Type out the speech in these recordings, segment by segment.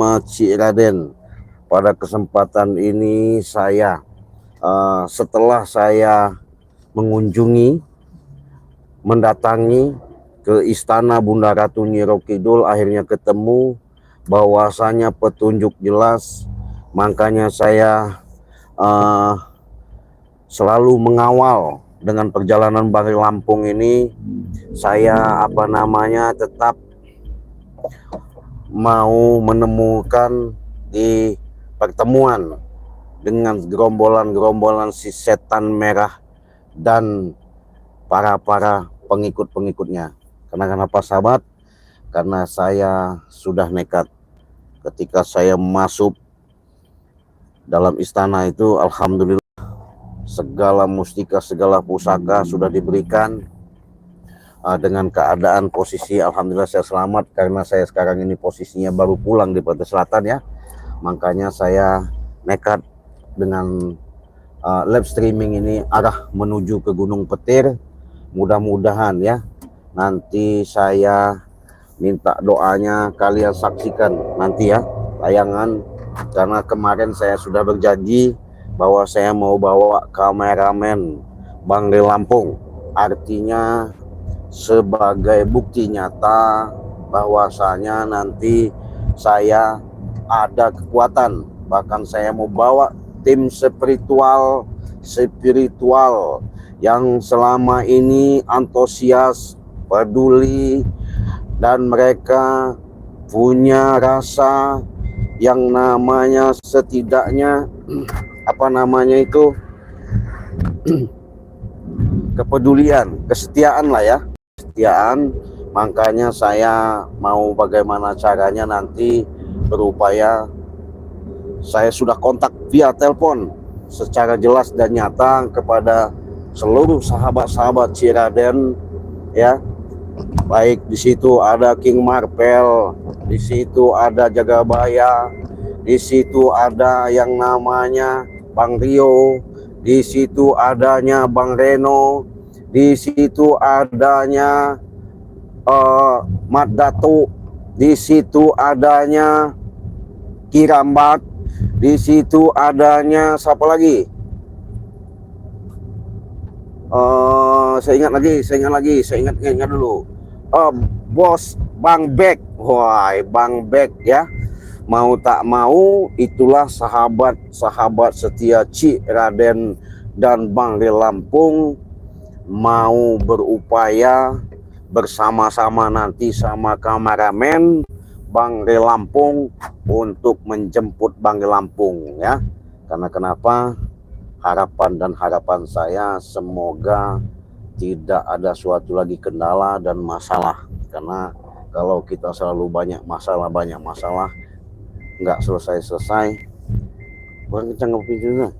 Cik Raden. Pada kesempatan ini saya setelah saya mendatangi ke Istana Bunda Ratu Nyiro Kidul, akhirnya ketemu bahwasanya petunjuk jelas. Makanya saya selalu mengawal dengan perjalanan Bangli Lampung ini. Saya tetap mau menemukan di pertemuan dengan gerombolan si setan merah dan para pengikut-pengikutnya. Karena kenapa sahabat? Karena saya sudah nekat. Ketika saya masuk dalam istana itu, alhamdulillah segala mustika, segala pusaka sudah diberikan. Dengan keadaan posisi alhamdulillah saya selamat, karena saya sekarang ini posisinya baru pulang di Pantai Selatan ya. Makanya saya nekat dengan live streaming ini arah menuju ke Gunung Petir. Mudah-mudahan ya, nanti saya minta doanya, kalian saksikan nanti ya tayangan. Karena kemarin saya sudah berjanji bahwa saya mau bawa kameramen Bangli Lampung. Artinya sebagai bukti nyata bahwasanya nanti saya ada kekuatan. Bahkan saya mau bawa tim spiritual yang selama ini antusias, peduli, dan mereka punya rasa yang namanya setidaknya kepedulian, kesetiaan lah ya, kesetiaan. Makanya saya mau bagaimana caranya nanti berupaya. Saya sudah kontak via telepon secara jelas dan nyata kepada seluruh sahabat-sahabat Cik Raden ya. Baik di situ ada King Marvel, di situ ada Jagabaya, di situ ada yang namanya Bang Rio, di situ adanya Bang Reno, di situ adanya Mat Datu, di situ adanya Kirambat, di situ adanya siapa lagi? Saya ingat dulu. Bos Bang Bek. Wah, Bang Bek ya. Mau tak mau itulah sahabat setia Cik Raden dan Bangli Lampung, mau berupaya bersama-sama nanti sama kameramen Bangli Lampung untuk menjemput Bangli Lampung ya. Karena kenapa? Harapan saya semoga tidak ada suatu lagi kendala dan masalah. Karena kalau kita selalu banyak masalah nggak selesai. Kurang kencang pintunya.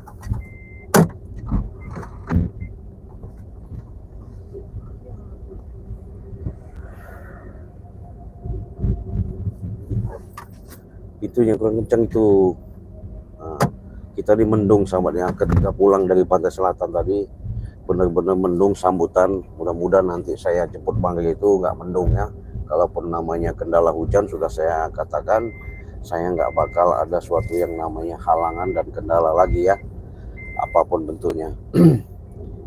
Itu yang kurang kencang itu. Kita di mendung sahabatnya, ketika pulang dari Pantai Selatan tadi benar-benar mendung sambutan. Mudah-mudahan nanti saya jemput Bangli itu nggak mendung ya. Kalaupun namanya kendala hujan, sudah saya katakan saya nggak bakal ada suatu yang namanya halangan dan kendala lagi ya, apapun bentuknya.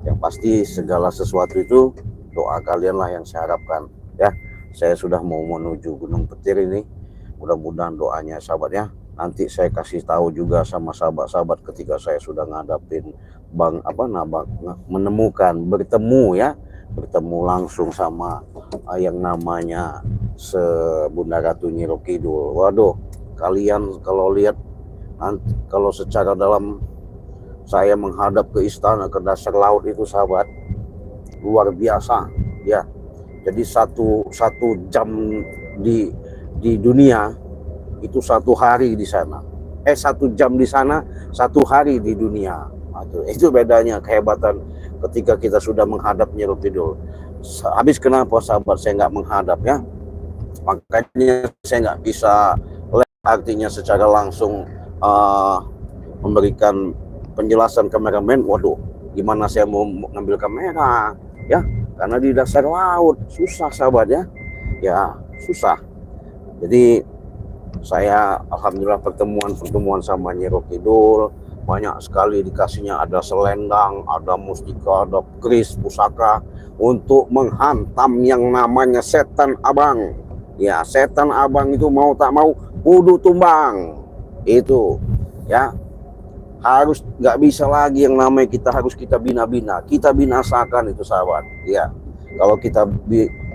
Yang pasti segala sesuatu itu doa kalian lah yang saya harapkan ya. Saya sudah mau menuju Gunung Petir ini, mudah-mudahan doanya sahabatnya. Nanti saya kasih tahu juga sama sahabat-sahabat ketika saya sudah ngadapin bertemu langsung sama yang namanya Bunda Ratu Nyiro Kidul. Waduh, kalian kalau lihat nanti, kalau secara dalam saya menghadap ke istana, ke dasar laut itu sahabat, luar biasa ya. Jadi satu jam di dunia itu 1 hari di sana. 1 jam di sana, 1 hari di dunia. Itu bedanya, kehebatan ketika kita sudah menghadap Nyiro Kidul. Habis kenapa sahabat saya nggak menghadap ya? Makanya saya nggak bisa artinya secara langsung memberikan penjelasan kameramen. Waduh, gimana saya mau ngambil kamera ya? Karena di dasar laut susah sahabat ya. Ya susah. Jadi Saya alhamdulillah pertemuan sama Nyi Kidul banyak sekali dikasihnya, ada selendang, ada mustika, ada keris, pusaka untuk menghantam yang namanya setan abang. Ya, setan abang itu mau tak mau kudu tumbang. Itu ya, harus nggak bisa lagi yang namanya kita bina-bina, kita binasakan itu sahabat. Ya,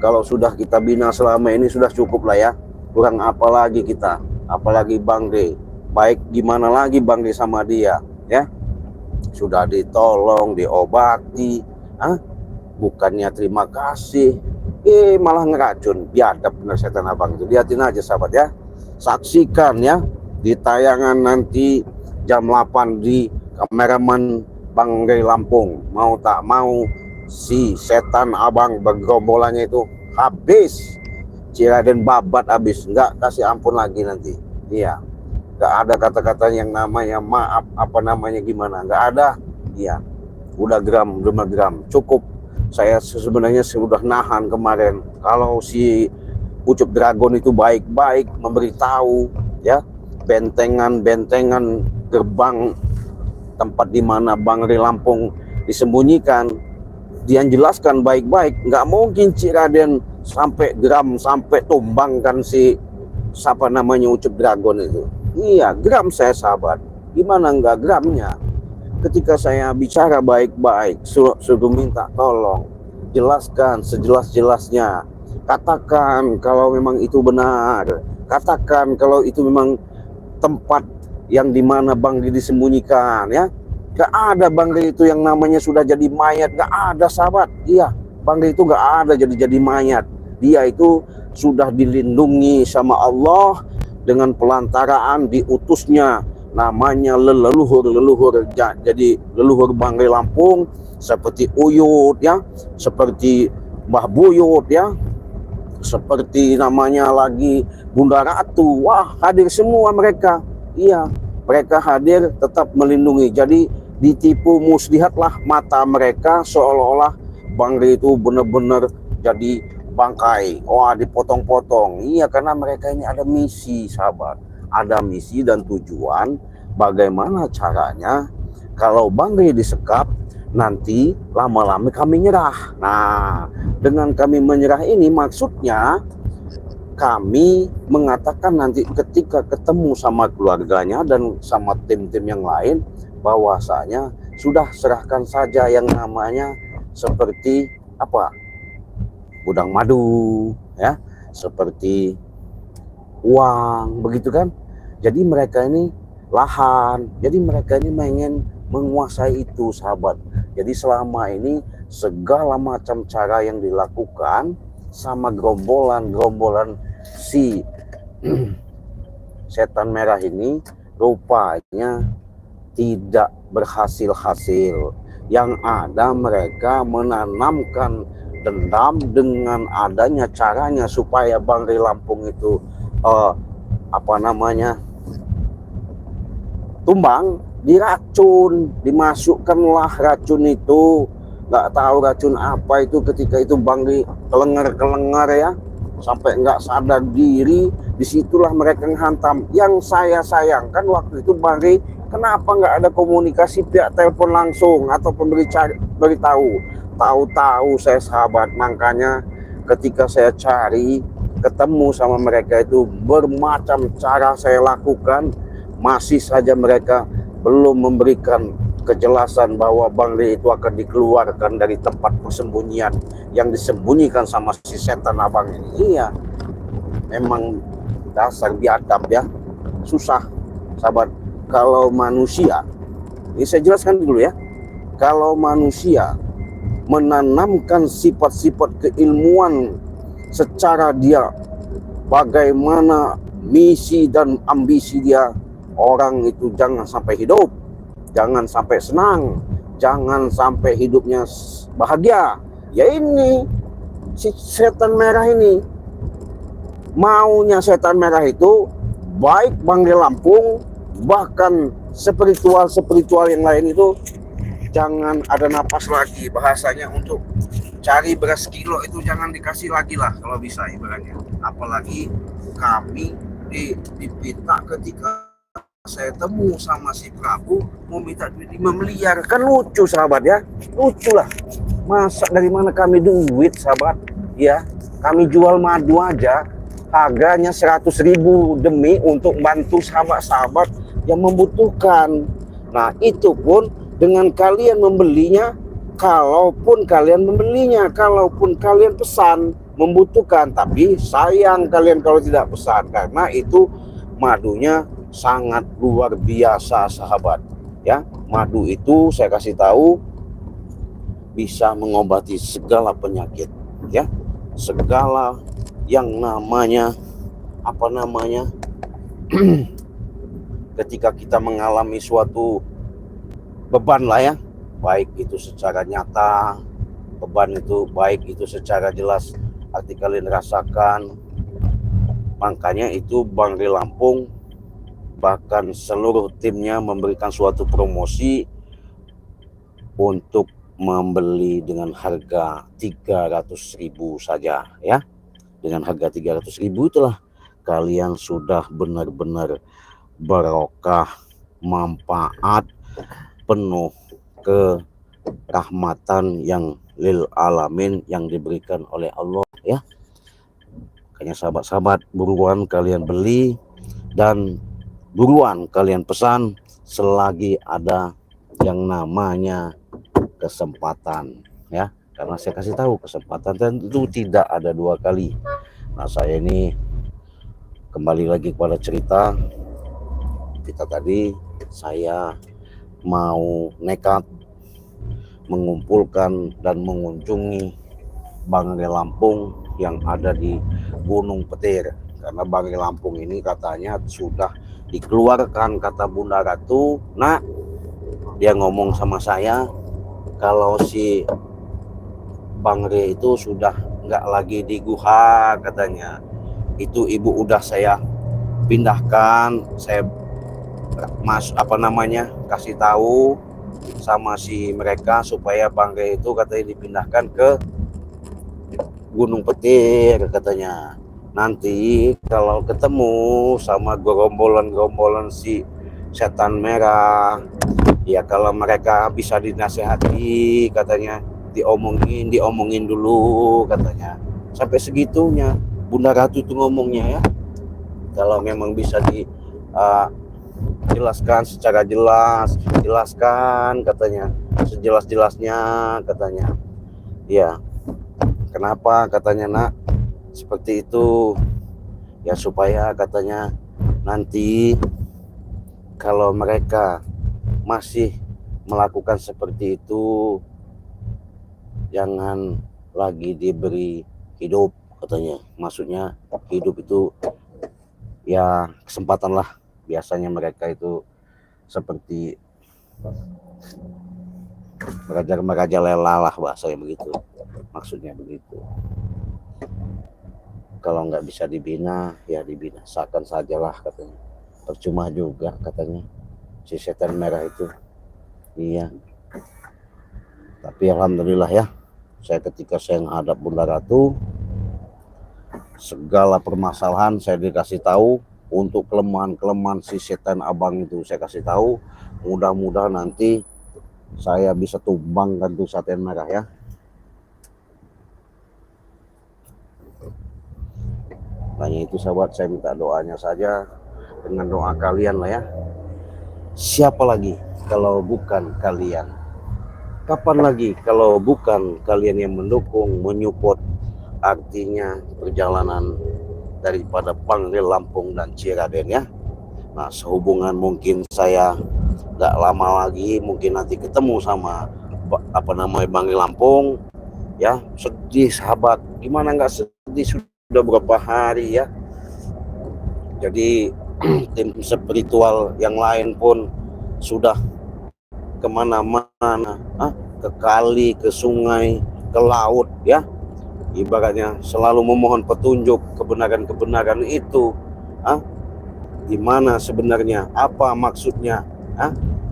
kalau sudah kita bina selama ini sudah cukup lah ya, kurang apa lagi kita, apalagi Bang D, baik gimana lagi Bang D sama dia ya, sudah ditolong, diobati, bukannya terima kasih, malah ngeracun. Biadab bener setan abang itu. Lihatin aja sahabat ya, saksikan ya di tayangan nanti jam 8 di kameraman Bang Ray Lampung. Mau tak mau si setan abang bergerombolannya itu habis, Ciraden babat habis, nggak kasih ampun lagi nanti. Iya, nggak ada kata-kata yang namanya maaf, apa namanya gimana, nggak ada. Iya, udah gram cukup. Saya sebenarnya sudah nahan kemarin. Kalau si Ucup Dragon itu baik-baik memberitahu ya, bentengan gerbang tempat di mana Bang Ray Lampung disembunyikan, dia jelaskan baik-baik. Nggak mungkin Cik Raden sampai gram, sampai tumbangkan si siapa namanya Ucup Dragon itu. Iya, gram saya sahabat. Gimana nggak gramnya? Ketika saya bicara baik-baik, suruh minta tolong, jelaskan sejelas-jelasnya. Katakan kalau memang itu benar. Katakan kalau itu memang tempat yang dimana Bang Ray disembunyikan ya. Gak ada Bang Ray itu yang namanya sudah jadi mayat, gak ada sahabat. Iya, Bang Ray itu gak ada jadi mayat. Dia itu sudah dilindungi sama Allah dengan pelantaraan diutusnya namanya leluhur, jadi leluhur Bang Ray Lampung, seperti Uyut ya, seperti Mbah Buyut ya, seperti namanya lagi Bunda Ratu. Wah, hadir semua mereka. Iya, mereka hadir tetap melindungi. Jadi ditipu muslihatlah mata mereka, seolah-olah Bang Ray itu benar-benar jadi bangkai. Wah, dipotong-potong. Iya, karena mereka ini ada misi sahabat, ada misi dan tujuan. Bagaimana caranya kalau Bang Ray disekap, nanti lama-lama kami nyerah. Nah, dengan kami menyerah ini maksudnya kami mengatakan nanti ketika ketemu sama keluarganya dan sama tim-tim yang lain, bahwasanya sudah serahkan saja yang namanya seperti apa, gudang madu ya, seperti uang begitu kan. Jadi mereka ini lahan, jadi mereka ini pengen menguasai itu sahabat. Jadi selama ini segala macam cara yang dilakukan sama gerombolan si setan merah ini rupanya tidak berhasil-hasil. Yang ada mereka menanamkan dendam dengan adanya caranya supaya Bang Ray Lampung itu tumbang, diracun, dimasukkanlah racun itu. Nggak tahu racun apa itu, ketika itu Bang Ray kelengar ya, sampai nggak sadar diri. Disitulah mereka menghantam. Yang saya sayangkan waktu itu Bang Ray, kenapa nggak ada komunikasi pihak telepon langsung atau beritahu. Tahu-tahu saya sahabat, makanya ketika saya cari ketemu sama mereka itu bermacam cara saya lakukan, masih saja mereka belum memberikan kejelasan bahwa Bang Ray itu akan dikeluarkan dari tempat persembunyian yang disembunyikan sama si setan abang ini. Iya, memang dasar biadab ya, susah sahabat. Kalau manusia, ini saya jelaskan dulu ya, kalau manusia menanamkan sifat-sifat keilmuan secara dia bagaimana misi dan ambisi dia, orang itu jangan sampai hidup, jangan sampai senang, jangan sampai hidupnya bahagia. Ya ini si setan merah ini, maunya setan merah itu baik Bang Ray Lampung, bahkan spiritual yang lain itu jangan ada napas lagi. Bahasanya untuk cari beras kilo itu jangan dikasih lagi lah kalau bisa ibaratnya. Apalagi kami dipinta ketika saya temu sama si Prabu mau minta duit 5 miliar. Kan lucu sahabat ya, lucu lah. Masa dari mana kami duit sahabat ya? Kami jual madu aja harganya 100.000 demi untuk bantu sahabat-sahabat yang membutuhkan. Nah itu pun dengan kalian membelinya, kalaupun kalian pesan membutuhkan, tapi sayang kalian kalau tidak pesan, karena itu madunya sangat luar biasa sahabat ya. Madu itu saya kasih tahu bisa mengobati segala penyakit ya, segala yang namanya ketika kita mengalami suatu beban lah ya, baik itu secara nyata beban itu, baik itu secara jelas arti kalian rasakan. Makanya itu Bangre Lampung bahkan seluruh timnya memberikan suatu promosi untuk membeli dengan harga 300.000 saja ya. Dengan harga 300.000 itulah kalian sudah benar-benar barokah, manfaat penuh kerahmatan yang lil alamin yang diberikan oleh Allah ya. Makanya sahabat-sahabat, buruan kalian beli dan buruan kalian pesan selagi ada yang namanya kesempatan ya. Karena saya kasih tahu kesempatan tentu tidak ada dua kali. Nah saya ini kembali lagi kepada cerita kita tadi, saya mau nekat mengumpulkan dan mengunjungi Bangre Lampung yang ada di Gunung Petir. Karena Bangre Lampung ini katanya sudah dikeluarkan, kata Bunda Ratu. Nah, dia ngomong sama saya kalau si Bangre itu sudah nggak lagi di Guha katanya. Itu ibu udah saya pindahkan, saya kasih tahu sama si mereka supaya Bangre itu katanya dipindahkan ke Gunung Petir katanya. Nanti kalau ketemu sama gerombolan si setan merah ya, kalau mereka bisa dinasehati katanya, diomongin dulu katanya. Sampai segitunya Bunda Ratu itu ngomongnya ya. Kalau memang bisa jelaskan secara jelas, jelaskan katanya sejelas-jelasnya katanya ya. Kenapa katanya nak seperti itu ya, supaya katanya nanti kalau mereka masih melakukan seperti itu jangan lagi diberi hidup katanya. Maksudnya hidup itu ya kesempatan lah. Biasanya mereka itu seperti merajalela lah bahasanya begitu. Maksudnya begitu. Kalau nggak bisa dibina ya dibinasakan sajalah katanya. Percuma juga katanya si setan merah itu. Iya. Tapi alhamdulillah ya, ketika saya menghadap Bunda Ratu, segala permasalahan saya dikasih tahu. Untuk kelemahan si setan abang itu saya kasih tahu. Mudah-mudahan nanti saya bisa tumbangkan tuh setan merah ya. Hanya itu sahabat, saya minta doanya saja. Dengan doa kalian lah ya. Siapa lagi kalau bukan kalian? Kapan lagi kalau bukan kalian yang mendukung, menyupport, artinya perjalanan daripada Bangre Lampung dan Ciraden ya. Nah sehubungan mungkin saya gak lama lagi mungkin nanti ketemu sama Bangre Lampung ya. Sedih sahabat, gimana nggak sedih, sudah berapa hari ya. Jadi tim spiritual yang lain pun sudah kemana-mana, ke kali, ke sungai, ke laut ya. Ibaratnya selalu memohon petunjuk kebenaran-kebenaran itu, di mana sebenarnya, apa maksudnya,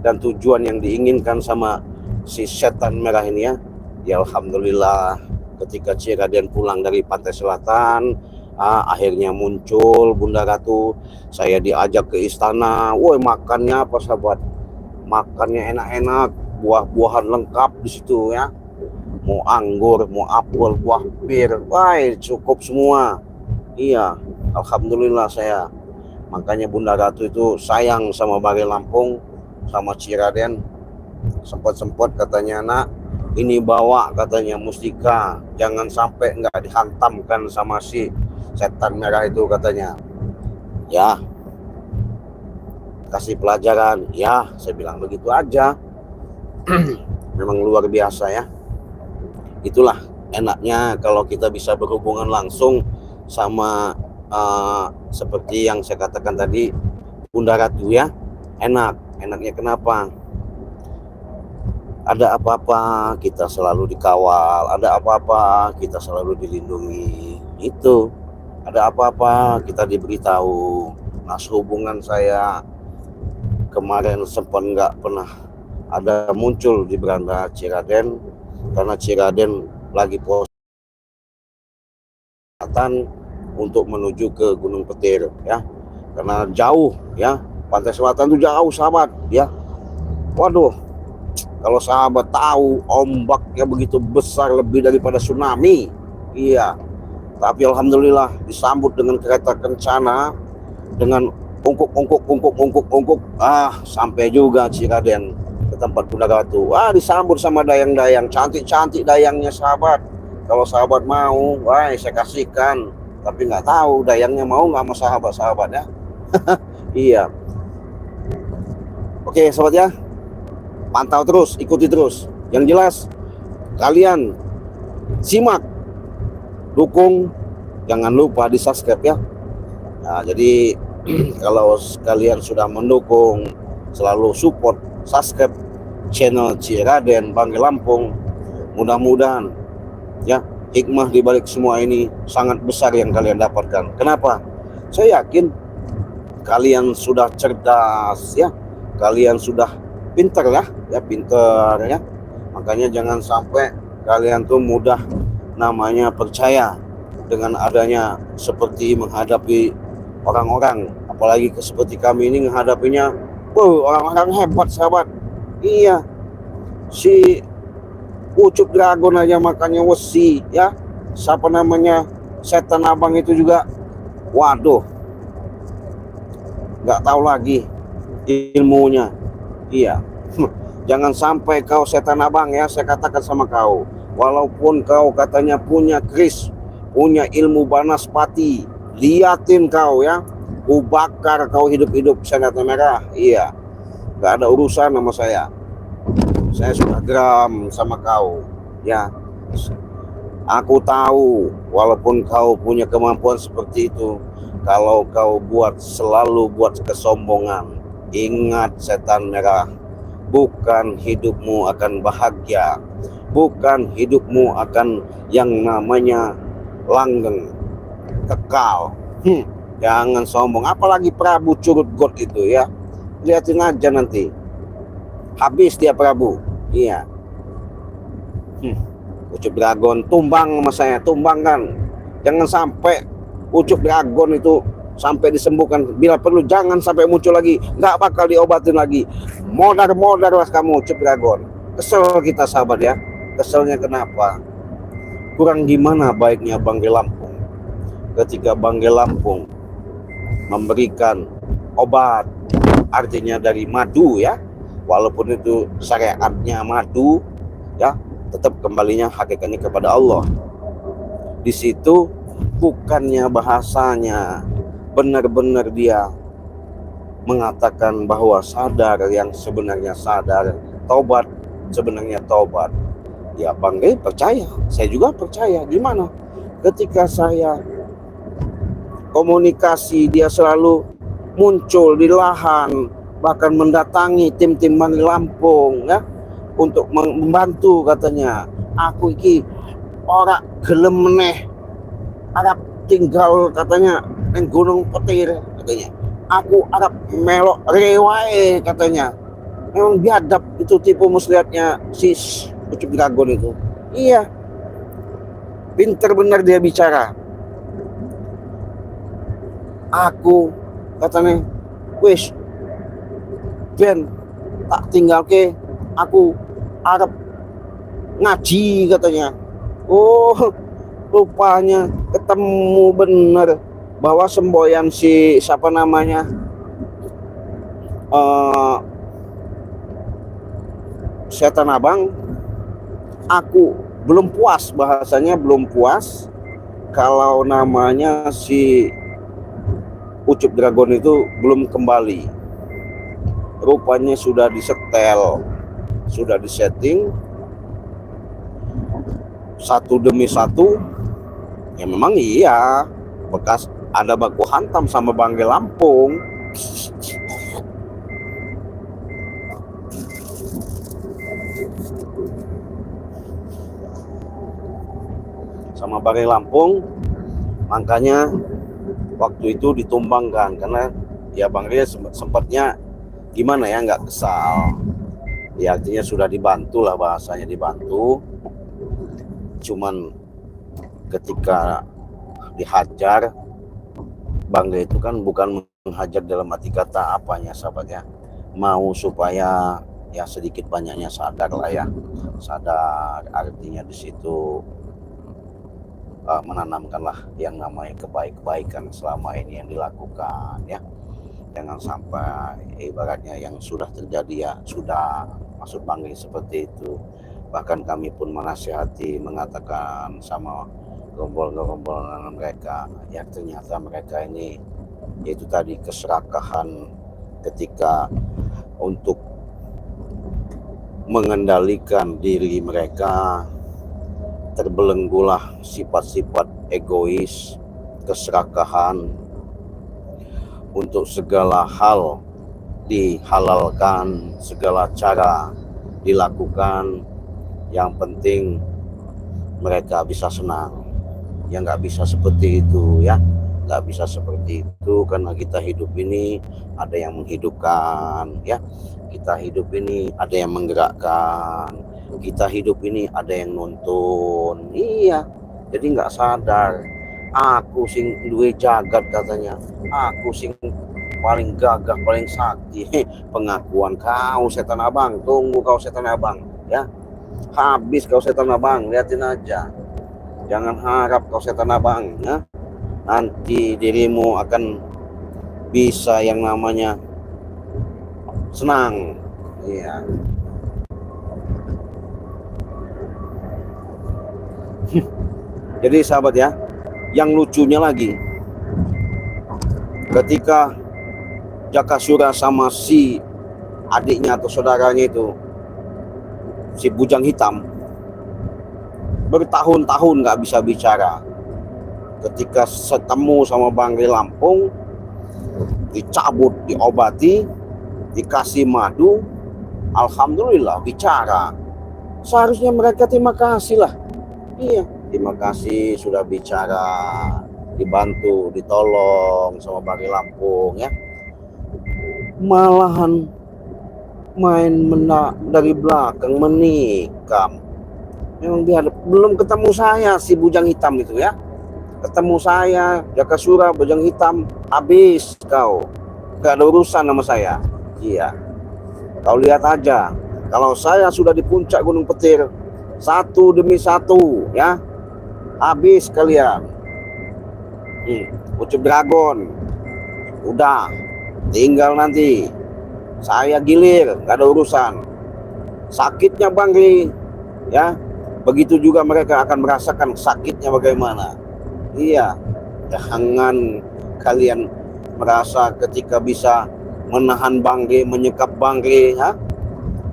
dan tujuan yang diinginkan sama si setan merah ini ya. Ya alhamdulillah ketika Ciraden pulang dari pantai selatan, Akhirnya muncul Bunda Ratu, saya diajak ke istana. Woi, makannya apa sahabat? Makannya enak-enak, buah-buahan lengkap di situ ya. Mau anggur, mau apel, buah pir, wah cukup semua. Iya, alhamdulillah saya. Makanya Bunda Ratu itu sayang sama Banggai Lampung, sama Ciraden. Sempat-sempat katanya, nak, ini bawa katanya mustika, jangan sampai nggak dihantamkan sama si setan merah itu katanya. Ya, kasih pelajaran. Ya, saya bilang begitu aja. Memang luar biasa ya. Itulah enaknya kalau kita bisa berhubungan langsung sama seperti yang saya katakan tadi, Bunda Ratu ya. Enaknya kenapa? Ada apa-apa kita selalu dikawal, ada apa-apa kita selalu dilindungi. Itu ada apa-apa kita diberitahu. Nah, hubungan saya kemarin sempat nggak pernah ada muncul di beranda Ciraden, karena Ciraden lagi pos untuk menuju ke Gunung Petir ya, karena jauh ya, pantai selatan itu jauh sahabat ya. Waduh, kalau sahabat tahu ombaknya begitu besar, lebih daripada tsunami. Iya, tapi alhamdulillah disambut dengan kereta kencana, dengan ungkuk sampai juga Ciraden ke tempat Bunda Ratu. Disambut sama dayang-dayang, cantik-cantik dayangnya sahabat. Kalau sahabat mau, saya kasihkan. Tapi nggak tahu dayangnya mau nggak sama sahabat-sahabat ya. Iya. Oke sahabat ya, pantau terus, ikuti terus. Yang jelas kalian simak, dukung, jangan lupa di subscribe ya. Nah, jadi kalau kalian sudah mendukung, selalu support, subscribe channel Ciraden Banggai Lampung, mudah-mudahan ya hikmah di balik semua ini sangat besar yang kalian dapatkan. Kenapa? Saya yakin kalian sudah cerdas ya, kalian sudah pintar ya pintar ya. Makanya jangan sampai kalian tuh mudah namanya percaya dengan adanya seperti menghadapi orang-orang, apalagi seperti kami ini menghadapinya. Orang-orang hebat sahabat. Iya, si Ucup Dragon aja makanya wesi ya. Siapa namanya setan abang itu juga, waduh, nggak tahu lagi ilmunya. Iya. Jangan sampai kau setan abang ya, saya katakan sama kau, walaupun kau katanya punya kris, punya ilmu banaspati, liatin kau ya, ku bakar kau hidup-hidup senjata merah. Iya, nggak ada urusan sama saya sudah geram sama kau ya. Aku tahu walaupun kau punya kemampuan seperti itu, kalau kau selalu buat kesombongan, ingat setan merah, bukan hidupmu akan bahagia, bukan hidupmu akan yang namanya langgeng, kekal. Jangan sombong, apalagi Prabu Curut God itu ya. Lihatin aja nanti, habis dia Prabu. Iya. Ucup Dragon tumbang sama saya, tumbang kan. Jangan sampai Ucup Dragon itu sampai disembuhkan. Bila perlu jangan sampai muncul lagi, nggak bakal diobatin lagi. Modar lah kamu Ucup Dragon. Kesel kita sahabat ya. Keselnya kenapa? Kurang gimana baiknya Banggai Lampung ketika Banggai Lampung memberikan obat, artinya dari madu ya, walaupun itu syariatnya madu ya, tetap kembalinya hakikatnya kepada Allah. Di situ bukannya bahasanya benar-benar dia mengatakan bahwa sadar yang sebenarnya sadar, tobat sebenarnya tobat. Ya Banggai percaya, saya juga percaya. Gimana? Ketika saya komunikasi, dia selalu muncul di lahan, bahkan mendatangi tim-tim Banggai Lampung ya, untuk membantu katanya. Aku iki ora gelem meneh arep tinggal katanya di Gunung Petir katanya. Aku arep melok rewae katanya. Memang biadab itu tipu muslihatnya si Ucup Dragon itu. Iya, pinter benar dia bicara. Aku katanya, wis Ben tak tinggal ke, aku Arab ngaji katanya. Oh, rupanya ketemu bener bahwa semboyan si siapa namanya uh, setan abang. Aku belum puas, bahasanya belum puas kalau namanya si Ucup Dragon itu belum kembali. Rupanya sudah disetel, sudah disetting satu demi satu. Ya memang iya, bekas ada baku hantam sama Bangke Lampung. Sama Bangke Lampung, makanya waktu itu ditumbangkan karena ya Bang Ria sempatnya gimana ya, nggak kesal ya, artinya sudah dibantu lah, bahasanya dibantu, cuman ketika dihajar Bang Ria itu kan bukan menghajar dalam arti kata apanya sahabat ya, mau supaya ya sedikit banyaknya sadar lah ya, sadar artinya di situ menanamkanlah yang namanya kebaikan selama ini yang dilakukan ya. Jangan sampai ibaratnya yang sudah terjadi ya sudah, maksud Bang seperti itu. Bahkan kami pun menasihati, mengatakan sama gerombol-gerombolan mereka, ya ternyata mereka ini yaitu tadi keserakahan ketika untuk mengendalikan diri mereka, terbelenggulah sifat-sifat egois, keserakahan, untuk segala hal dihalalkan, segala cara dilakukan, yang penting mereka bisa senang. Ya nggak bisa seperti itu ya, nggak bisa seperti itu, karena kita hidup ini ada yang menghidupkan ya, kita hidup ini ada yang menggerakkan, kita hidup ini ada yang nuntun. Iya, jadi nggak sadar, aku sing duwe jagat katanya, aku sing paling gagah, paling sakti. Pengakuan kau setan abang, tunggu kau setan abang ya, habis kau setan abang, liatin aja, jangan harap kau setan abang ya, nanti dirimu akan bisa yang namanya senang. Iya. Jadi sahabat ya, yang lucunya lagi, ketika Jakasura sama si adiknya atau saudaranya itu, si Bujang Hitam, bertahun-tahun nggak bisa bicara. Ketika ketemu sama Bangke Lampung, dicabut, diobati, dikasih madu, alhamdulillah bicara. Seharusnya mereka terima kasih lah. Iya, terima kasih sudah bicara, dibantu, ditolong sama Bangke Lampung ya. Malahan main dari belakang menikam. Memang dia belum ketemu saya si Bujang Hitam itu ya. Ketemu saya, Jakasura, Bujang Hitam, habis kau. Gak ada urusan sama saya. Iya. Kau lihat aja, kalau saya sudah di puncak Gunung Petir, satu demi satu ya, habis kalian. Ucup Dragon, udah, tinggal nanti saya gilir, gak ada urusan. Sakitnya Bangke ya, begitu juga mereka akan merasakan sakitnya bagaimana. Iya, jangan kalian merasa ketika bisa menahan Bangke, menyekap Bangke ya,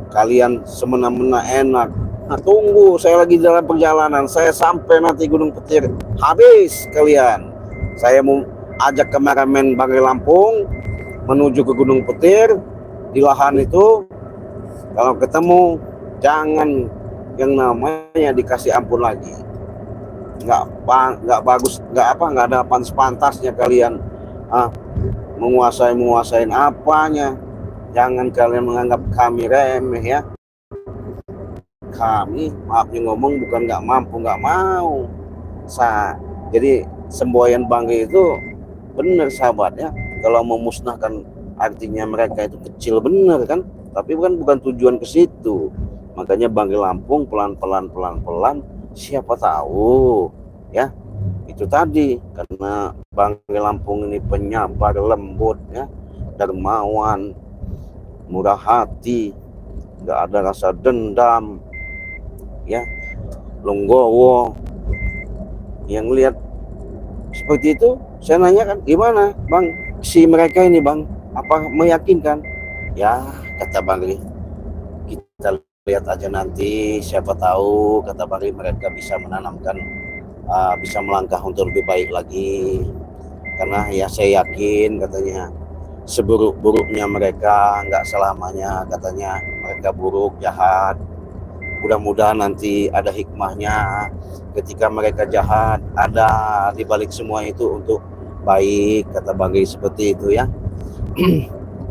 kalian semena-mena enak. Nah, tunggu, saya lagi dalam perjalanan, saya sampai nanti Gunung Petir, habis kalian. Saya mau ajak kameramen Bangke Lampung menuju ke Gunung Petir. Di lahan itu kalau ketemu jangan yang namanya dikasih ampun lagi. Nggak bagus, nggak ada pantas-pantasnya kalian menguasain apanya. Jangan kalian menganggap kami remeh ya. Kami, maaf nih ngomong, bukan nggak mampu, nggak mau. Jadi semboyan Bangke itu Benar sahabat ya, kalau memusnahkan artinya mereka itu kecil, benar kan, tapi bukan tujuan ke situ. Makanya Banggai Lampung pelan-pelan siapa tahu ya, itu tadi karena Banggai Lampung ini penyabar, lembut ya, dermawan, murah hati, nggak ada rasa dendam ya, longgowo. Yang lihat seperti itu saya nanya kan, gimana bang si mereka ini bang, apa meyakinkan? Ya kata Bang Ri, kita lihat aja nanti, siapa tahu kata Bang Ri mereka bisa menanamkan, bisa melangkah untuk lebih baik lagi. Karena ya saya yakin katanya seburuk-buruknya mereka nggak selamanya katanya mereka buruk, jahat. Mudah-mudahan nanti ada hikmahnya, ketika mereka jahat ada di balik semua itu untuk baik, kata Bang Ri seperti itu ya.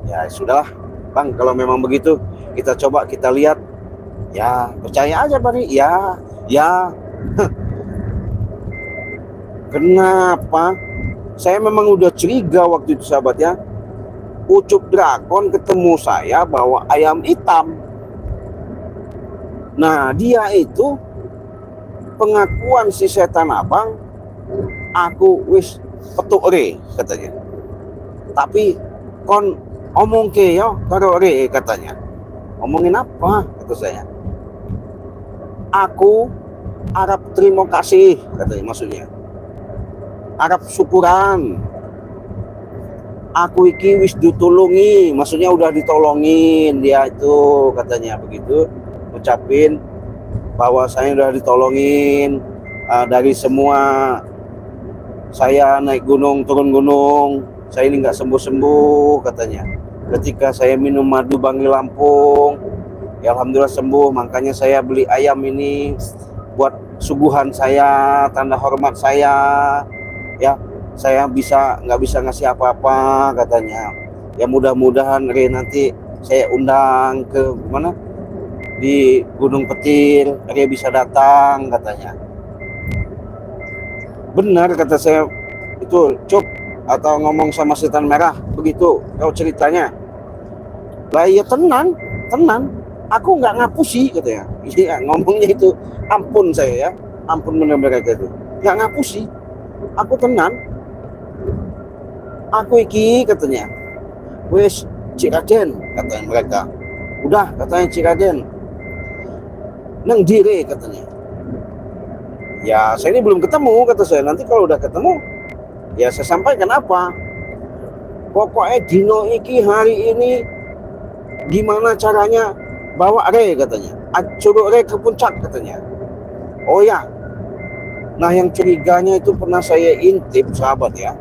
Ya sudahlah Bang, kalau memang begitu kita coba kita lihat ya, percaya aja Bang Ri. Ya kenapa saya memang udah curiga waktu itu sahabat ya, Ucup Dragon ketemu saya bawa ayam hitam. Nah dia itu pengakuan si setan abang, aku wis petuk re katanya, tapi kon omong ke yo karo re katanya. Omongin apa kata saya? Aku Arab terima kasih katanya, maksudnya Arab syukuran, aku iki wis ditolongi, maksudnya udah ditolongin dia itu katanya begitu, ucapin bahwa saya udah ditolongin dari semua, saya naik gunung turun gunung, saya ini nggak sembuh-sembuh katanya. Ketika saya minum madu Banggai Lampung, ya alhamdulillah sembuh, makanya saya beli ayam ini buat suguhan saya, tanda hormat saya ya. Saya nggak bisa ngasih apa-apa katanya. Ya mudah-mudahan nanti saya undang ke mana di Gunung Petir, dia bisa datang katanya. Benar kata saya itu, Cup, atau ngomong sama setan merah begitu kau ceritanya? Lah ya tenang, aku nggak ngapusi katanya. Iya ngomongnya itu, ampun saya ya, ampun benar mereka itu nggak ngapusi, aku tenang, aku iki katanya wes Ciraden katanya mereka, udah katanya Ciraden neng dire katanya. Ya saya ini belum ketemu kata saya, nanti kalau udah ketemu ya saya sampaikan apa. Pokoknya dino iki hari ini gimana caranya bawa re katanya, suruh re ke puncak katanya. Oh ya, nah yang curiganya itu pernah saya intip sahabat ya,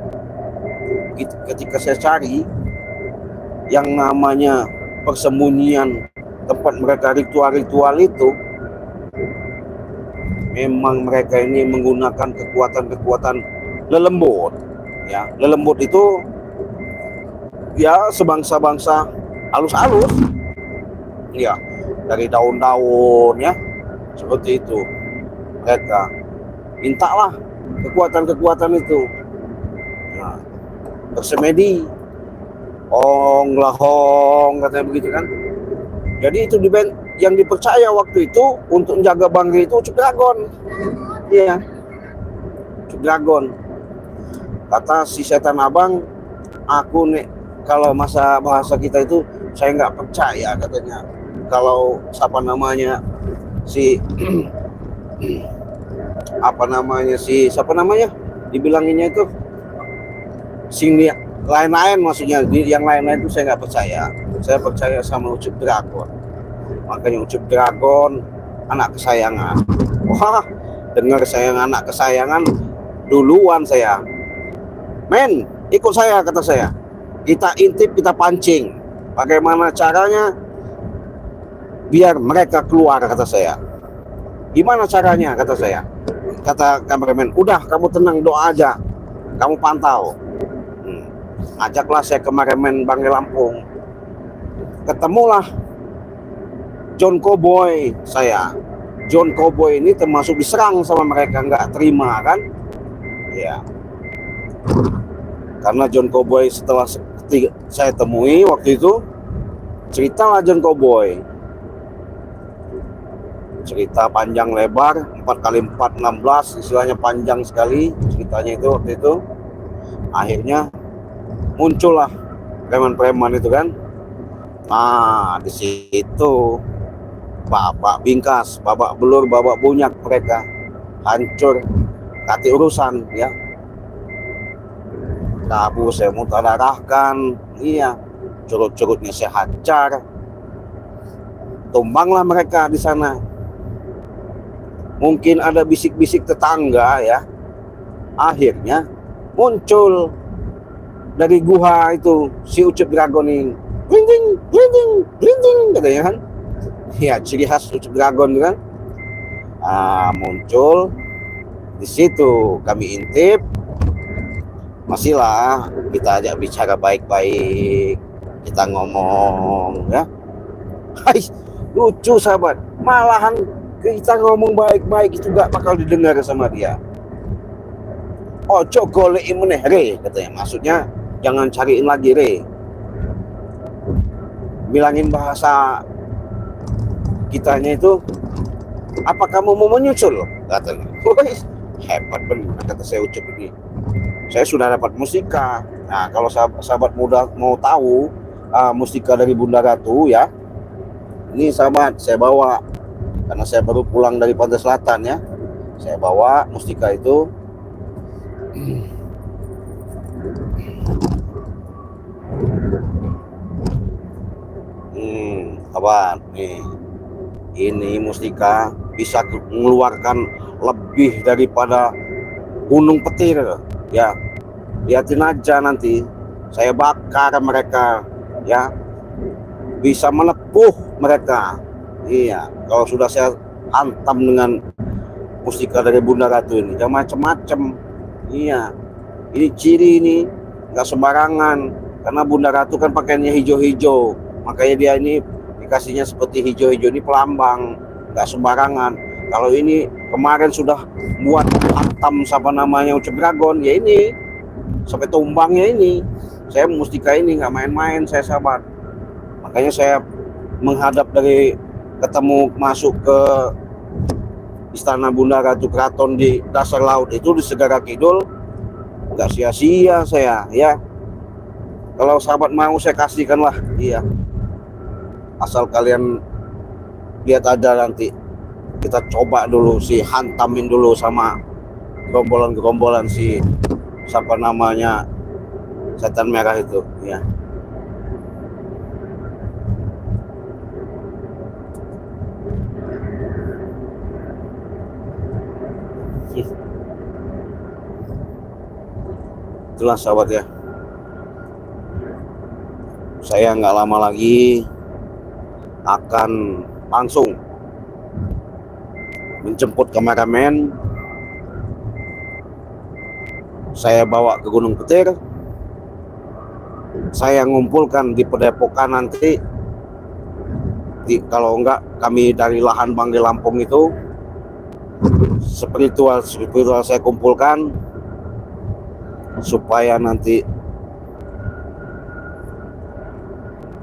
ketika saya cari yang namanya persembunyian tempat mereka ritual-ritual itu, memang mereka ini menggunakan kekuatan lelembut ya. Lelembut itu ya sebangsa-bangsa halus-halus ya, dari daun-daun ya, seperti itu. Mereka mintalah kekuatan itu. Nah, bersemedi ong lahong katanya begitu kan. Jadi itu yang dipercaya waktu itu untuk menjaga Banggai itu Ucup Dragon. Iya, Ucup Dragon. Kata si setan abang, aku nih kalau bahasa kita itu saya nggak percaya katanya. Kalau siapa namanya dibilanginnya itu sini lain-lain, maksudnya yang lain-lain itu saya nggak percaya. Saya percaya sama Ucup Dragon. Makanya Ucup Dragon anak kesayangan. Wah, dengar sayang anak kesayangan duluan saya. Men, ikut saya kata saya. Kita intip, kita pancing. Bagaimana caranya biar mereka keluar kata saya. Gimana caranya kata saya. Kata kameramen, udah kamu tenang, doa aja. Kamu pantau. Ajaklah saya ke kameramen Banggai Lampung. Ketemulah John Cowboy saya. John Cowboy ini termasuk diserang sama mereka, nggak terima kan. Ya. Karena John Cowboy setelah saya temui waktu itu, ceritalah John Cowboy, cerita panjang lebar, 4x4 16, istilahnya panjang sekali ceritanya itu waktu itu. Akhirnya muncullah preman-preman itu kan. Nah, di situ babak bingkas, babak belur, babak bunyak mereka, hancur, kati urusan ya. Kabur saya mutadarahkan, iya, curut-curutnya saya hajar, tumbanglah mereka di sana. Mungkin ada bisik-bisik tetangga ya. Akhirnya muncul dari guha itu si Ucup Dragon ini, glinding, glinding, glinding katanya kan. Ya, ciri khas Ucup Dragon kan. Muncul di situ, kami intip. Masihlah kita ajak bicara baik-baik, kita ngomong ya. Hai, lucu sahabat, malahan kita ngomong baik-baik itu gak bakal didengar sama dia. Ojo golek meneh re, katanya, maksudnya jangan cariin lagi re, bilangin bahasa kitanya itu, apa kamu mau menyusul, katanya. Hebat benar kata saya Ucup ini. Saya sudah dapat mustika. Nah, kalau sahabat muda mau tahu mustika dari Bunda Ratu ya, ini sahabat saya bawa, karena saya baru pulang dari Pantai Selatan ya. Saya bawa mustika itu. Sahabat, nih, ini mustika bisa mengeluarkan lebih daripada gunung petir ya. Lihatin aja nanti, saya bakar mereka ya, bisa melepuh mereka. Iya, kalau sudah saya hantam dengan mustika dari Bunda Ratu ini, jangan macem-macem. Iya, ini ciri ini, nggak sembarangan, karena Bunda Ratu kan pakainya hijau-hijau, makanya dia ini dikasihnya seperti hijau-hijau, ini pelambang, nggak sembarangan. Kalau ini kemarin sudah buat hantam siapa namanya Ucup Dragon, ya ini sampai tumbangnya ini. Saya mustika ini nggak main-main saya sahabat. Makanya saya menghadap dari ketemu masuk ke Istana Bunda Ratu Keraton di dasar laut itu di Segara Kidul, nggak sia-sia saya ya. Kalau sahabat mau saya kasihkan lah, iya. Asal kalian lihat ada nanti, kita coba dulu hantamin dulu sama gerombolan-gerombolan si siapa namanya setan merah itu ya. Itulah sahabat ya, saya nggak lama lagi akan langsung menjemput kameramen. Saya bawa ke Gunung Petir, saya ngumpulkan di Padepokan nanti. Kalau enggak, kami dari lahan Bangde Lampung itu spiritual saya kumpulkan, supaya nanti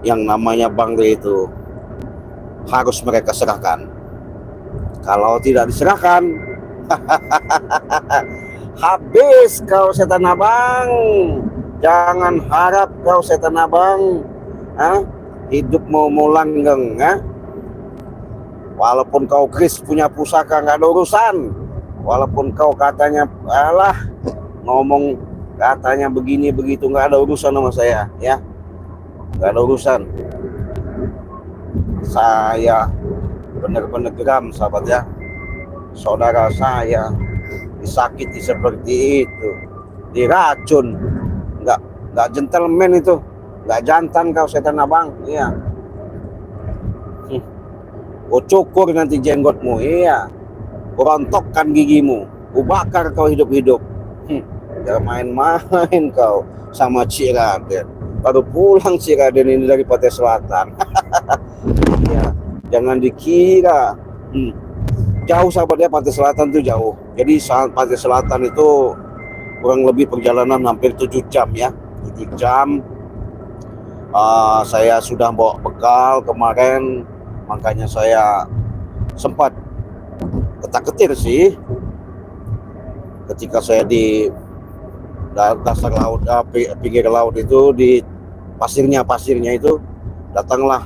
yang namanya Bangde itu harus mereka serahkan. Kalau tidak diserahkan, habis kau setan abang. Jangan harap kau setan abang hidup mau langgeng ya. Walaupun kau Kris punya pusaka nggak ada urusan. Walaupun kau katanya alah ngomong katanya begini begitu, nggak ada urusan sama saya ya. Nggak ada urusan. Saya benar-benar geram sahabat ya. Saudara saya disakiti seperti itu, diracun, nggak gentleman itu, nggak jantan kau setan abang, iya. Ku cukur nanti jenggotmu, iya. Ku rontokkan gigimu, ku bakar kau hidup-hidup. Jangan main-main kau sama Cik Raden. Baru pulang Cik Raden ini dari Pantai Selatan. Ya, jangan dikira jauh sahabatnya, Pantai Selatan itu jauh. Jadi Pantai Selatan itu kurang lebih perjalanan hampir 7 jam ya, 7 jam. Saya sudah bawa bekal kemarin, makanya saya sempat ketar-ketir sih ketika saya di dasar laut, pinggir laut itu, di pasirnya itu datanglah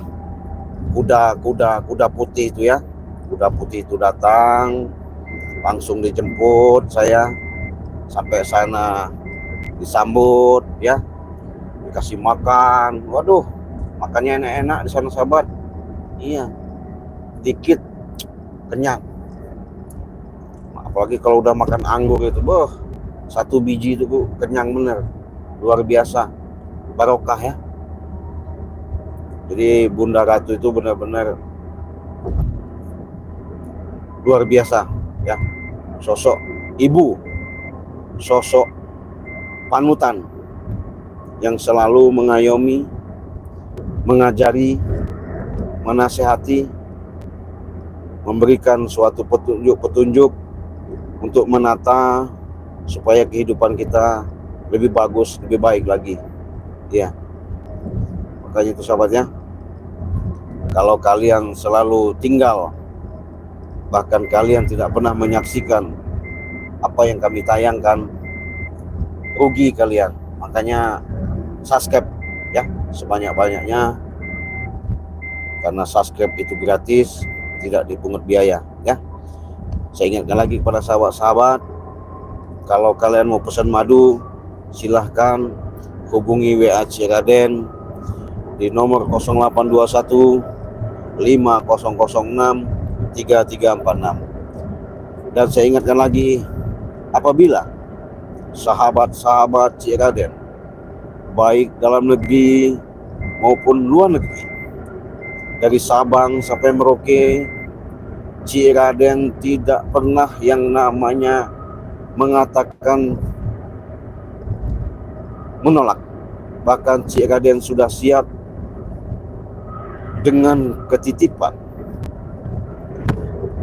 kuda putih itu ya. Kuda putih itu datang, langsung dijemput saya sampai sana, disambut ya, dikasih makan. Waduh, makannya enak-enak di sana sahabat. Iya, dikit kenyang. Apalagi kalau udah makan anggur itu, satu biji itu kenyang bener, luar biasa, barokah ya. Jadi Bunda Ratu itu benar-benar luar biasa ya, sosok ibu, sosok panutan yang selalu mengayomi, mengajari, menasehati, memberikan suatu petunjuk untuk menata supaya kehidupan kita lebih bagus, lebih baik lagi ya. Makanya itu sahabatnya, kalau kalian selalu tinggal, bahkan kalian tidak pernah menyaksikan apa yang kami tayangkan, rugi kalian. Makanya subscribe ya sebanyak-banyaknya, karena subscribe itu gratis, tidak dipungut biaya ya. Saya ingatkan lagi kepada sahabat-sahabat, kalau kalian mau pesan madu, silahkan hubungi WA Ciraden di nomor 0821 5006 3346. Dan saya ingatkan lagi, apabila sahabat-sahabat Ciraden, baik dalam negeri maupun luar negeri, dari Sabang sampai Merauke, Ciraden tidak pernah yang namanya mengatakan menolak. Bahkan Ciraden sudah siap dengan ketitipan,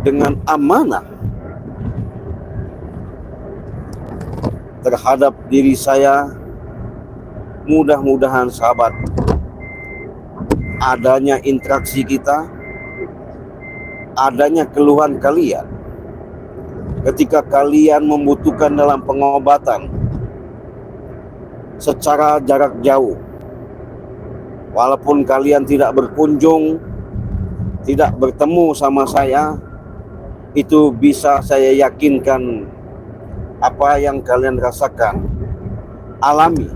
dengan amanah terhadap diri saya. Mudah-mudahan sahabat, adanya interaksi kita, adanya keluhan kalian ketika kalian membutuhkan dalam pengobatan secara jarak jauh, walaupun kalian tidak berkunjung, tidak bertemu sama saya, itu bisa saya yakinkan apa yang kalian rasakan, alami,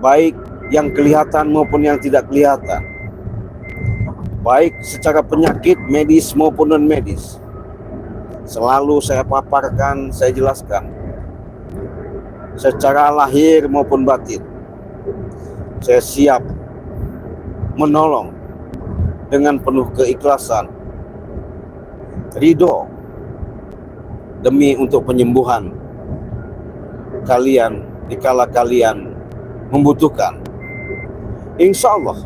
baik yang kelihatan maupun yang tidak kelihatan, baik secara penyakit medis maupun non medis, selalu saya paparkan, saya jelaskan secara lahir maupun batin. Saya siap menolong dengan penuh keikhlasan, ridho, demi untuk penyembuhan kalian dikala kalian membutuhkan. Insya Allah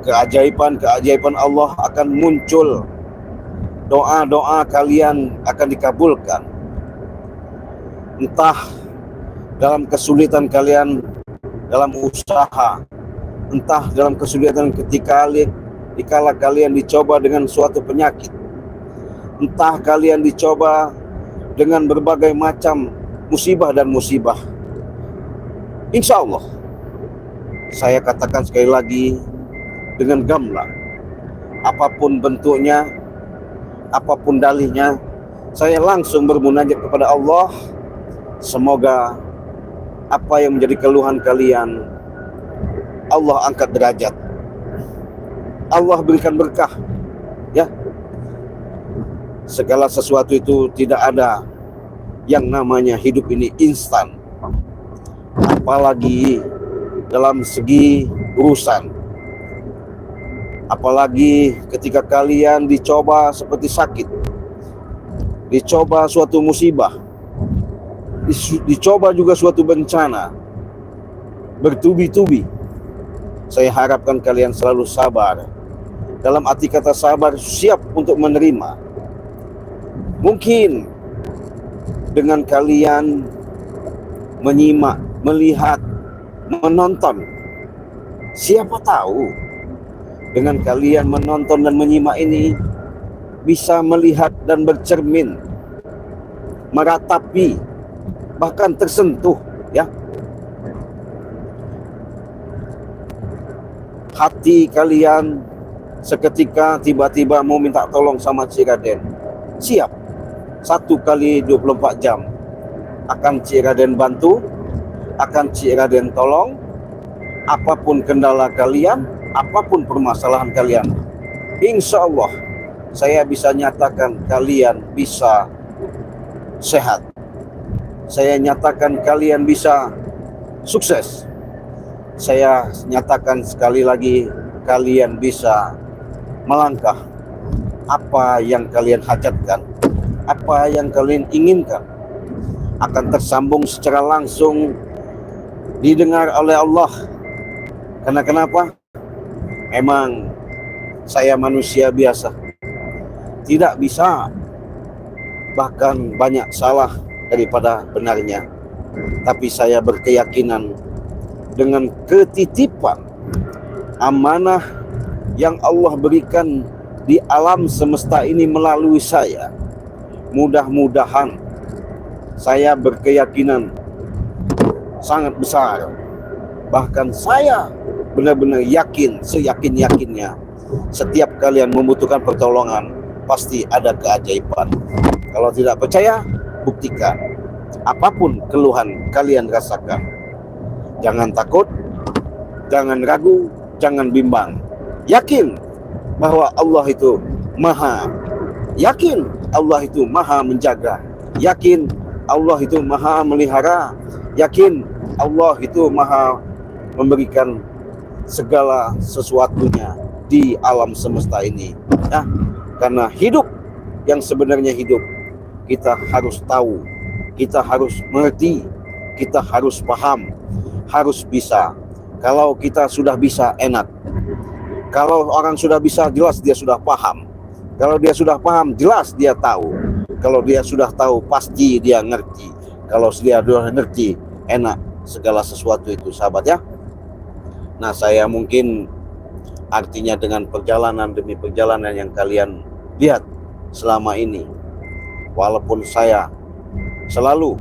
keajaiban Allah akan muncul, doa-doa kalian akan dikabulkan. Entah dalam kesulitan kalian dalam usaha, entah dalam kesulitan dikala kalian dicoba dengan suatu penyakit, entah kalian dicoba dengan berbagai macam musibah dan musibah. Insya Allah, saya katakan sekali lagi dengan gamblang, apapun bentuknya, apapun dalihnya, saya langsung bermunajat kepada Allah. Semoga apa yang menjadi keluhan kalian, Allah angkat derajat, Allah berikan berkah ya. Segala sesuatu itu tidak ada yang namanya hidup ini instan, apalagi dalam segi urusan, apalagi ketika kalian dicoba seperti sakit, dicoba suatu musibah, dicoba juga suatu bencana bertubi-tubi. Saya harapkan kalian selalu sabar. Dalam arti kata sabar, siap untuk menerima. Mungkin dengan kalian menyimak, melihat, menonton. Siapa tahu dengan kalian menonton dan menyimak ini bisa melihat dan bercermin, meratapi, bahkan tersentuh, ya, hati kalian seketika tiba-tiba mau minta tolong sama Cik Raden. Siap, 1 kali 24 jam akan Cik Raden bantu, akan Cik Raden tolong. Apapun kendala kalian, apapun permasalahan kalian, insya Allah saya bisa nyatakan kalian bisa sehat. Saya nyatakan kalian bisa sukses. Saya nyatakan sekali lagi, kalian bisa melangkah. Apa yang kalian hajatkan, apa yang kalian inginkan akan tersambung secara langsung, didengar oleh Allah. Karena kenapa? Memang saya manusia biasa, tidak bisa, bahkan banyak salah daripada benarnya. Tapi saya berkeyakinan dengan ketitipan amanah yang Allah berikan di alam semesta ini melalui saya, mudah-mudahan saya berkeyakinan sangat besar, bahkan saya benar-benar yakin, seyakin-yakinnya, setiap kalian membutuhkan pertolongan pasti ada keajaiban. Kalau tidak percaya, buktikan. Apapun keluhan kalian rasakan, jangan takut, jangan ragu, jangan bimbang. Yakin bahwa Allah itu maha, yakin Allah itu maha menjaga, yakin Allah itu maha melihara, yakin Allah itu maha memberikan segala sesuatunya di alam semesta ini, ya. Karena hidup yang sebenarnya hidup, kita harus tahu, kita harus mengerti, kita harus paham, harus bisa. Kalau kita sudah bisa, enak. Kalau orang sudah bisa, jelas dia sudah paham. Kalau dia sudah paham, jelas dia tahu. Kalau dia sudah tahu, pasti dia ngerti. Kalau dia sudah ngerti, enak segala sesuatu itu, sahabat, ya. Nah, saya mungkin artinya dengan perjalanan demi perjalanan yang kalian lihat selama ini, walaupun saya selalu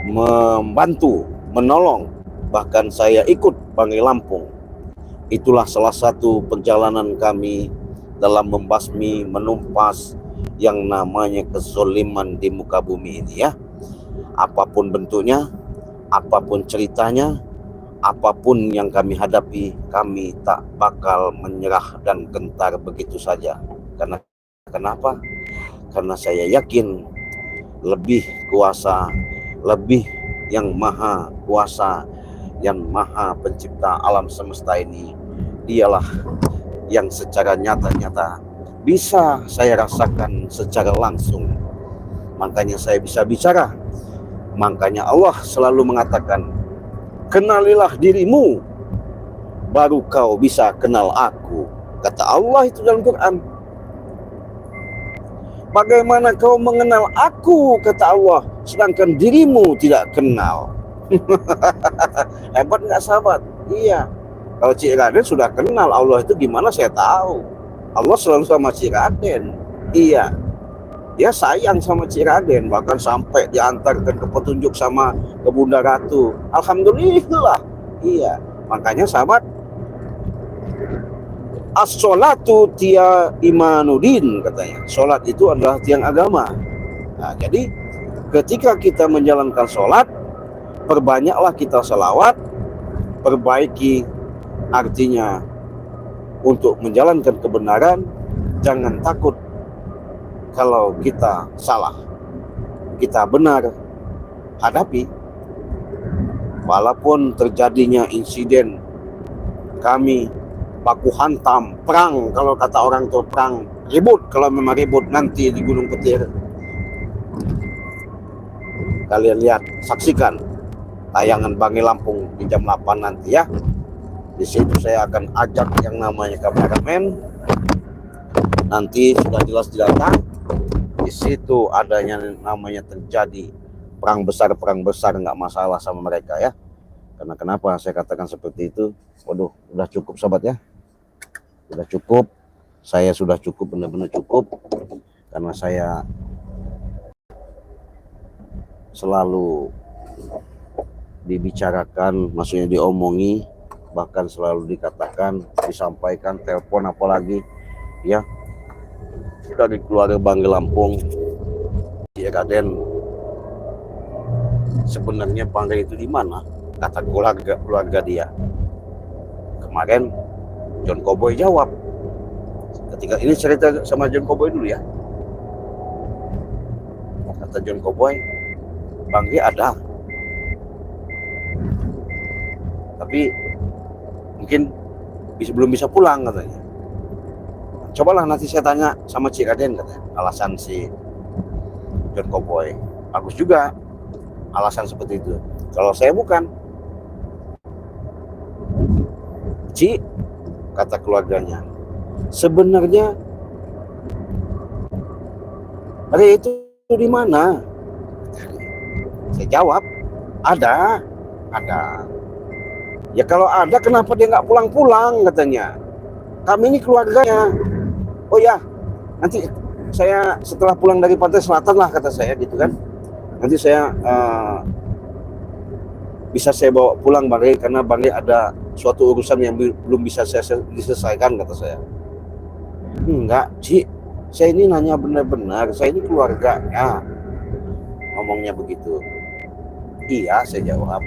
membantu, menolong, bahkan saya ikut Banggai Lampung, itulah salah satu perjalanan kami dalam membasmi, menumpas yang namanya kezoliman di muka bumi ini, ya. Apapun bentuknya, apapun ceritanya, apapun yang kami hadapi, kami tak bakal menyerah dan gentar begitu saja. Karena kenapa? Karena saya yakin lebih kuasa, lebih yang maha kuasa, yang maha pencipta alam semesta ini, dialah yang secara nyata-nyata bisa saya rasakan secara langsung. Makanya saya bisa bicara. Makanya Allah selalu mengatakan, kenalilah dirimu, baru kau bisa kenal aku. Kata Allah itu dalam Quran. Bagaimana kau mengenal aku, kata Allah, sedangkan dirimu tidak kenal? Hebat nggak, sahabat? Iya. Kalau Cik Raden sudah kenal Allah itu gimana, saya tahu. Allah selalu sama Cik Raden. Iya. Dia sayang sama Cik Raden, bahkan sampai diantarkan ke petunjuk sama ke Bunda Ratu. Alhamdulillah. Iya. Makanya sahabat, as-sholatu tiya imanuddin, katanya. Sholat itu adalah tiang agama. Nah, jadi ketika kita menjalankan sholat, perbanyaklah kita selawat, perbaiki artinya untuk menjalankan kebenaran. Jangan takut kalau kita salah, kita benar, hadapi. Walaupun terjadinya insiden, kami baku hantam, perang, kalau kata orang tua, perang, ribut, kalau memang ribut nanti di Gunung Petir. Kalian lihat, saksikan tayangan Banggai Lampung di jam 8 nanti, ya. Di situ saya akan ajak yang namanya kameramen. Nanti sudah jelas datang. Di situ adanya namanya terjadi perang besar nggak masalah sama mereka ya. Karena kenapa saya katakan seperti itu? Waduh, udah cukup sahabat ya. Udah cukup. Saya sudah cukup, benar-benar cukup. Karena saya selalu dibicarakan, maksudnya diomongi, bahkan selalu dikatakan, disampaikan, telepon apalagi ya, dari keluarga Banggai Lampung, ya Raden, sebenarnya Banggai itu di mana? Kata keluarga dia. Kemarin John Cowboy jawab. Ketika ini cerita sama John Cowboy dulu ya. Kata John Cowboy, Banggai ada, tapi mungkin belum bisa pulang katanya. Cobalah nanti saya tanya sama Cik Raden katanya, alasan si John Cowboy. Bagus juga alasan seperti itu. Kalau saya bukan, Cik, kata keluarganya, sebenarnya hari itu di mana? Saya jawab, ada. Ya kalau ada, kenapa dia nggak pulang-pulang katanya? Kami ini keluarganya. Oh ya, nanti saya setelah pulang dari Pantai Selatan lah kata saya gitu kan. Nanti saya bisa saya bawa pulang Banggai, karena Banggai ada suatu urusan yang belum bisa saya diselesaikan kata saya. Enggak, Ci, saya ini nanya benar-benar, saya ini keluarganya. Ngomongnya begitu. Iya, saya jawab.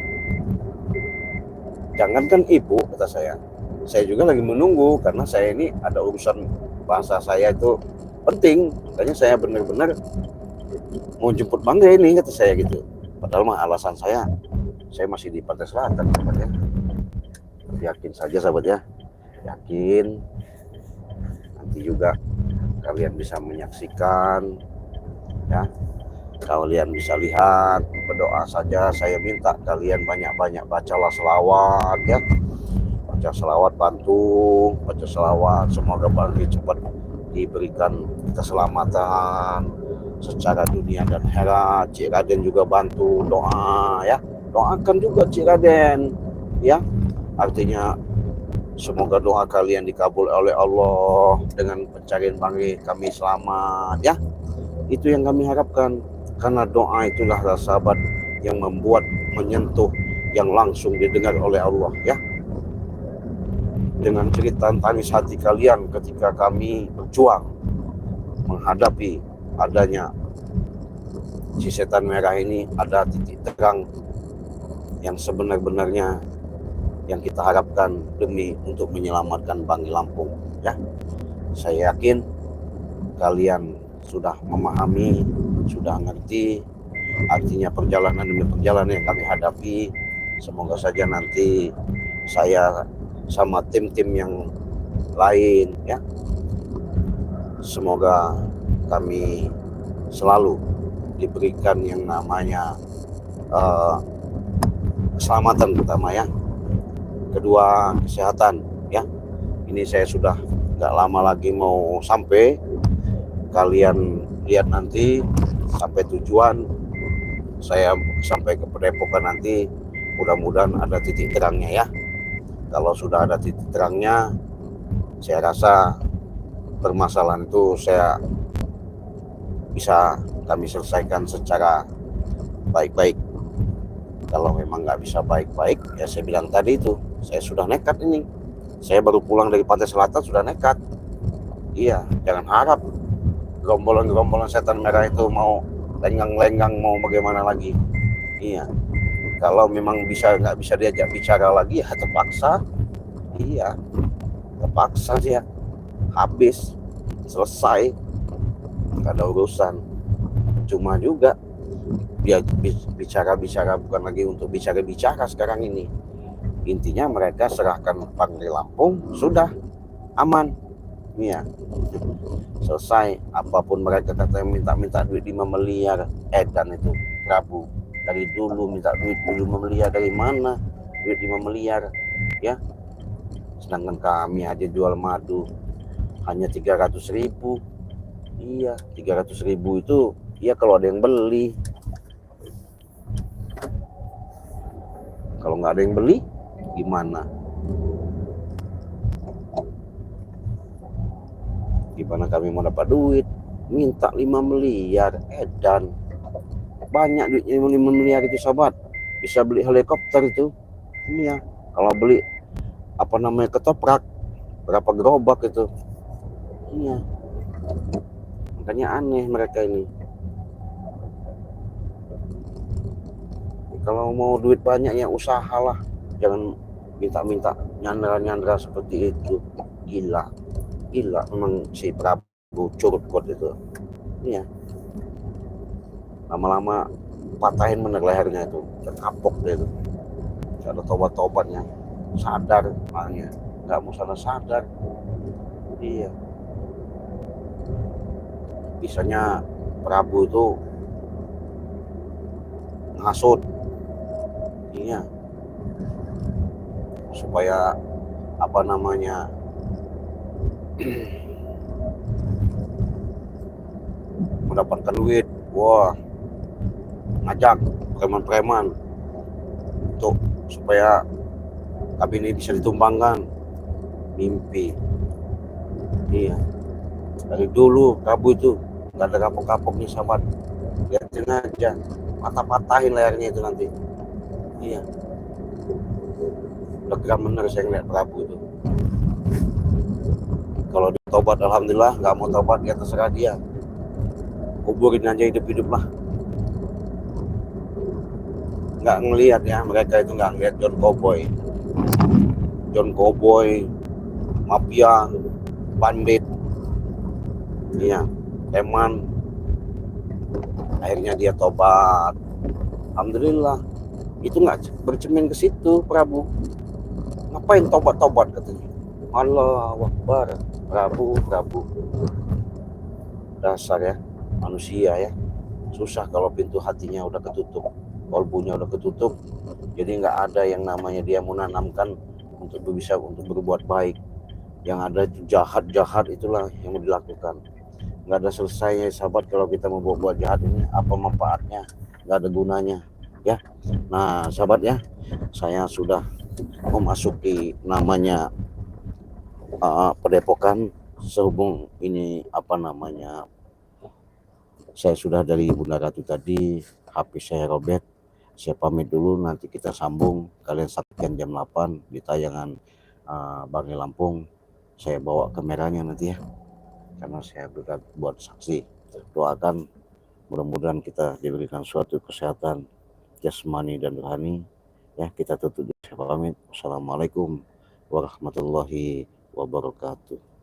Jangankan ibu, kata saya juga lagi menunggu, karena saya ini ada urusan bahasa saya itu penting. Makanya saya benar-benar mau jemput Banggai ini, kata saya gitu. Padahal mah alasan saya masih di Pantai Selatan, sahabat ya. Yakin saja sahabat ya, yakin nanti juga kalian bisa menyaksikan ya. Kalian bisa lihat, berdoa saja. Saya minta kalian banyak-banyak bacalah selawat ya. Baca selawat, bantu baca selawat. Semoga Banggai cepat diberikan keselamatan secara dunia dan akhirat. Cik Raden juga bantu doa ya. Doakan juga Cik Raden ya. Artinya semoga doa kalian dikabul oleh Allah dengan pencarian Banggai kami selamat ya. Itu yang kami harapkan. Karena doa itulah sahabat yang membuat menyentuh, yang langsung didengar oleh Allah ya. Dengan cerita tangis hati kalian ketika kami berjuang menghadapi adanya si setan merah ini, ada titik terang yang sebenar-benarnya yang kita harapkan demi untuk menyelamatkan Banggai Lampung ya. Saya yakin kalian sudah memahami, sudah ngerti artinya perjalanan demi perjalanan yang kami hadapi. Semoga saja nanti saya sama tim-tim yang lain ya, semoga kami selalu diberikan yang namanya keselamatan pertama ya, kedua kesehatan ya. Ini saya sudah gak lama lagi mau sampai. Kalian lihat nanti sampai tujuan, saya sampai ke Padepokan nanti, mudah-mudahan ada titik terangnya ya. Kalau sudah ada titik terangnya, saya rasa permasalahan itu bisa kami selesaikan secara baik-baik. Kalau memang nggak bisa baik-baik, ya saya bilang tadi itu, saya sudah nekat ini. Saya baru pulang dari Pantai Selatan sudah nekat. Iya, jangan harap gerombolan setan merah itu mau lenggang-lenggang mau bagaimana lagi. Iya, kalau memang nggak bisa diajak bicara lagi ya terpaksa. Iya, terpaksa sih ya, habis, selesai, nggak ada urusan. Cuma juga dia bicara bukan lagi untuk bicara sekarang ini. Intinya mereka serahkan Banggai Lampung, sudah aman. Iya, selesai. Apapun mereka katanya minta duit 5 miliar. Dan itu Prabu dari dulu minta duit 5 miliar, dari mana duit 5 miliar ya. Sedangkan kami aja jual madu hanya 300.000. Iya, 300.000 itu ya kalau ada yang beli. nggak ada yang beli gimana? Gimana kami mau dapat duit? Minta 5 miliar, edan. Banyak duitnya 5 miliar itu sahabat. Bisa beli helikopter itu. Iya. Kalau beli apa namanya ketoprak, berapa gerobak itu. Iya. Makanya aneh mereka ini. Kalau mau duit banyak ya usahalah. Jangan minta-minta nyandra-nyandra seperti itu. Gila memang si Prabu curkot itu. Iya. Lama-lama patahin bener lehernya itu, terkapok dia itu. Gak ada tobat-tobatnya, sadar makanya nggak mau sadar. Iya. Bisanya Prabu itu ngasut. Iya. Supaya apa namanya mendapatkan duit. Wah, ngajak preman-preman untuk supaya kami ini bisa ditumbangkan. Mimpi. Iya. Dari dulu Prabu itu nggak ada kapok-kapoknya sahabat. Lihatin aja, patah-patahin lehernya itu nanti. Iya. Udah geram bener saya ngeliat Prabu itu. Kalau dia tobat alhamdulillah, nggak mau tobat ya terserah dia. Kuburin aja hidup-hidup lah. Nggak ngelihat ya, mereka itu nggak ngelihat John Cowboy, mafia, bandit, iya, preman. Akhirnya dia tobat, alhamdulillah. Itu nggak bercermin ke situ Prabu. Ngapain tobat katanya? Allahu Akbar. Prabu dasar ya manusia ya, susah kalau pintu hatinya udah ketutup, kolbunya udah ketutup. Jadi nggak ada yang namanya dia menanamkan untuk bisa untuk berbuat baik. Yang ada jahat itulah yang mau dilakukan. Nggak ada selesainya sahabat kalau kita mau buat jahat ini. Apa manfaatnya? Nggak ada gunanya ya. Nah sahabat ya, saya sudah memasuki namanya Padepokan. Sehubung ini apa namanya, saya sudah dari Bunda Ratu tadi, HP saya robek. Saya pamit dulu, nanti kita sambung. Kalian saksikan jam 8 di tayangan Bangi Lampung. Saya bawa kameranya nanti ya, karena saya buat saksi. Doakan mudah-mudahan kita diberikan suatu kesehatan jasmani dan rohani. Ya, kita tutup. Saya pamit. Wassalamualaikum warahmatullahi wabarakatuh.